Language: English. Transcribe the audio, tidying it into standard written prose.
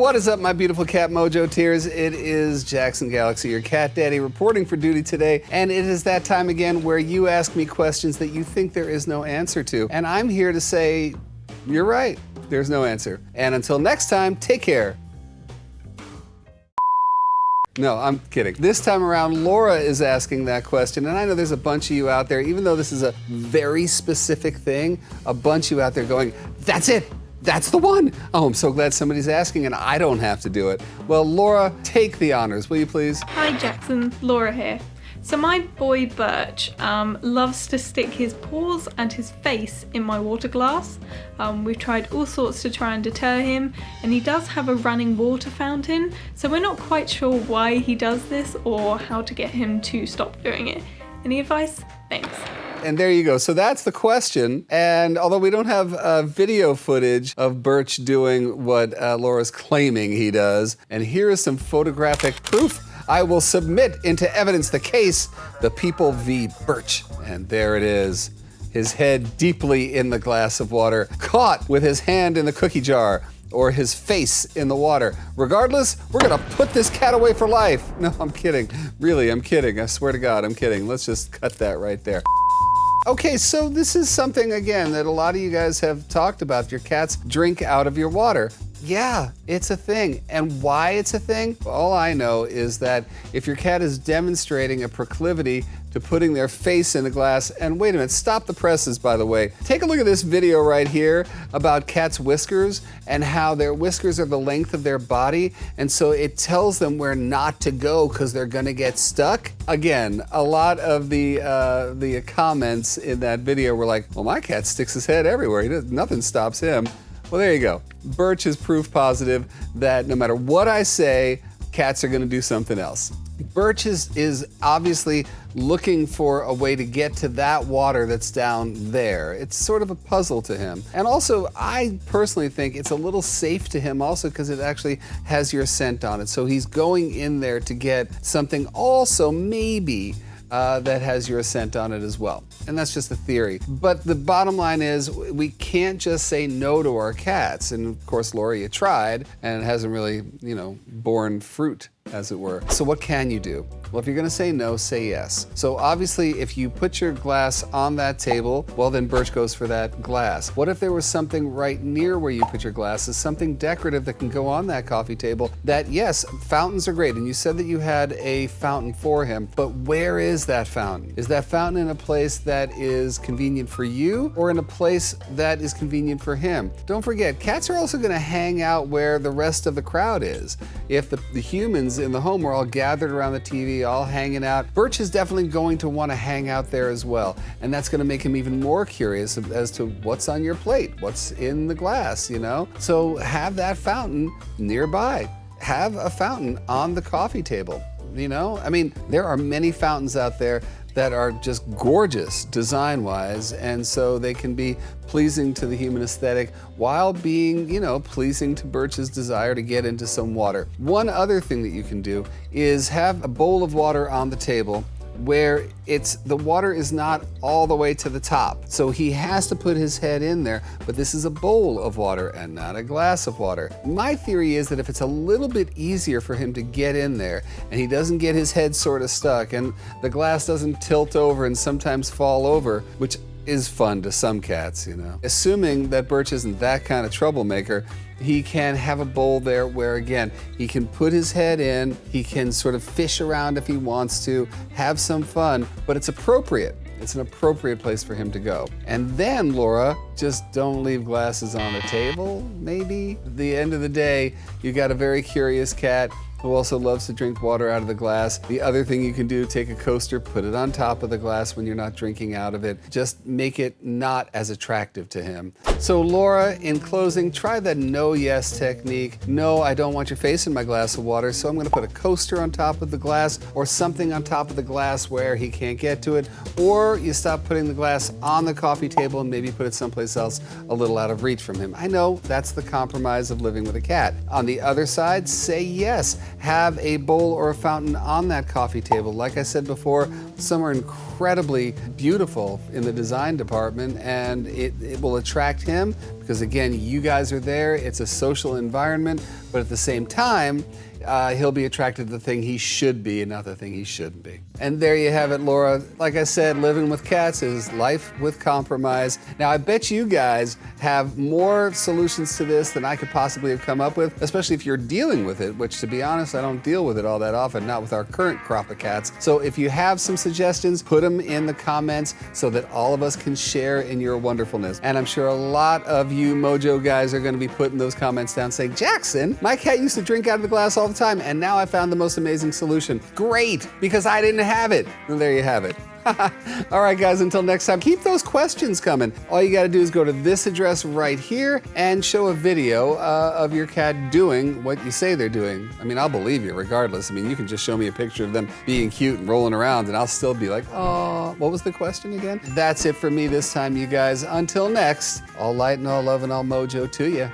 What is up, my beautiful cat mojo tears? It is Jackson Galaxy, your cat daddy, reporting for duty today, and it is that time again where you ask me questions that you think there is no answer to, and I'm here to say, you're right, there's no answer. And until next time, take care. No, I'm kidding. This time around, Laura is asking that question, and I know there's a bunch of you out there, even though this is a very specific thing, a bunch of you out there going, that's it! That's the one! Oh, I'm so glad somebody's asking and I don't have to do it. Well, Laura, take the honors, will you please? Hi Jackson, Laura here. So my boy Birch loves to stick his paws and his face in my water glass. We've tried all sorts to try and deter him, and he does have a running water fountain, so we're not quite sure why he does this or how to get him to stop doing it. Any advice? Thanks. And there you go. So that's the question. And although we don't have video footage of Birch doing what Laura's claiming he does, and here is some photographic proof, I will submit into evidence the case, the People v. Birch. And there it is. His head deeply in the glass of water, caught with his hand in the cookie jar, or his face in the water. Regardless, we're gonna put this cat away for life. No, I'm kidding. Really, I'm kidding. I swear to God, I'm kidding. Let's just cut that right there. Okay, so this is something, again, that a lot of you guys have talked about. Your cats drink out of your water. Yeah, it's a thing. And why it's a thing? All I know is that if your cat is demonstrating a proclivity to putting their face in a glass, and wait a minute, stop the presses, by the way. Take a look at this video right here about cats' whiskers and how their whiskers are the length of their body, and so it tells them where not to go because they're gonna get stuck. Again, a lot of the comments in that video were like, well, my cat sticks his head everywhere. Nothing stops him. Well, there you go. Birch is proof positive that no matter what I say, cats are gonna do something else. Birch is obviously looking for a way to get to that water that's down there. It's sort of a puzzle to him. And also, I personally think it's a little safe to him also because it actually has your scent on it. So he's going in there to get something also maybe that has your scent on it as well. And that's just a theory. But the bottom line is we can't just say no to our cats. And of course, Laura, you tried and it hasn't really, borne fruit, as it were. So what can you do? Well, if you're gonna say no, say yes. So obviously, if you put your glass on that table, well then Birch goes for that glass. What if there was something right near where you put your glasses, something decorative that can go on that coffee table that, yes, fountains are great. And you said that you had a fountain for him, but where is that fountain? Is that fountain in a place that is convenient for you or in a place that is convenient for him? Don't forget, cats are also gonna hang out where the rest of the crowd is. If the humans in the home were all gathered around the TV, all hanging out, Birch is definitely going to want to hang out there as well. And that's going to make him even more curious as to what's on your plate, what's in the glass, So have that fountain nearby. Have a fountain on the coffee table, I mean, there are many fountains out there that are just gorgeous design-wise, and so they can be pleasing to the human aesthetic while being, pleasing to Birch's desire to get into some water. One other thing that you can do is have a bowl of water on the table where the water is not all the way to the top. So he has to put his head in there, but this is a bowl of water and not a glass of water. My theory is that if it's a little bit easier for him to get in there and he doesn't get his head sort of stuck and the glass doesn't tilt over and sometimes fall over, which is fun to some cats, Assuming that Birch isn't that kind of troublemaker, he can have a bowl there where, again, he can put his head in, he can sort of fish around if he wants to, have some fun, but it's appropriate. It's an appropriate place for him to go. And then, Laura, just don't leave glasses on the table, maybe? At the end of the day, you got a very curious cat who also loves to drink water out of the glass. The other thing you can do, take a coaster, put it on top of the glass when you're not drinking out of it. Just make it not as attractive to him. So Laura, in closing, try the no yes technique. No, I don't want your face in my glass of water, so I'm gonna put a coaster on top of the glass or something on top of the glass where he can't get to it. Or you stop putting the glass on the coffee table and maybe put it someplace else a little out of reach from him. I know that's the compromise of living with a cat. On the other side, say yes. have a bowl or a fountain on that coffee table. Like I said before, some are incredibly beautiful in the design department, and it will attract him because, again, you guys are there. It's a social environment, but at the same time, he'll be attracted to the thing he should be and not the thing he shouldn't be. And there you have it, Laura. Like I said, living with cats is life with compromise. Now, I bet you guys have more solutions to this than I could possibly have come up with, especially if you're dealing with it, which, to be honest, I don't deal with it all that often, not with our current crop of cats. So if you have some suggestions, put them in the comments so that all of us can share in your wonderfulness. And I'm sure a lot of you Mojo guys are going to be putting those comments down saying, Jackson, my cat used to drink out of the glass all the time, and now I found the most amazing solution. Great, because I didn't have it. And there you have it. All right, guys, until next time, keep those questions coming. All you got to do is go to this address right here and show a video of your cat doing what you say they're doing. I mean, I'll believe you regardless. I mean, you can just show me a picture of them being cute and rolling around, and I'll still be like, oh, what was the question again? That's it for me this time, you guys. Until next, all light and all love and all mojo to you.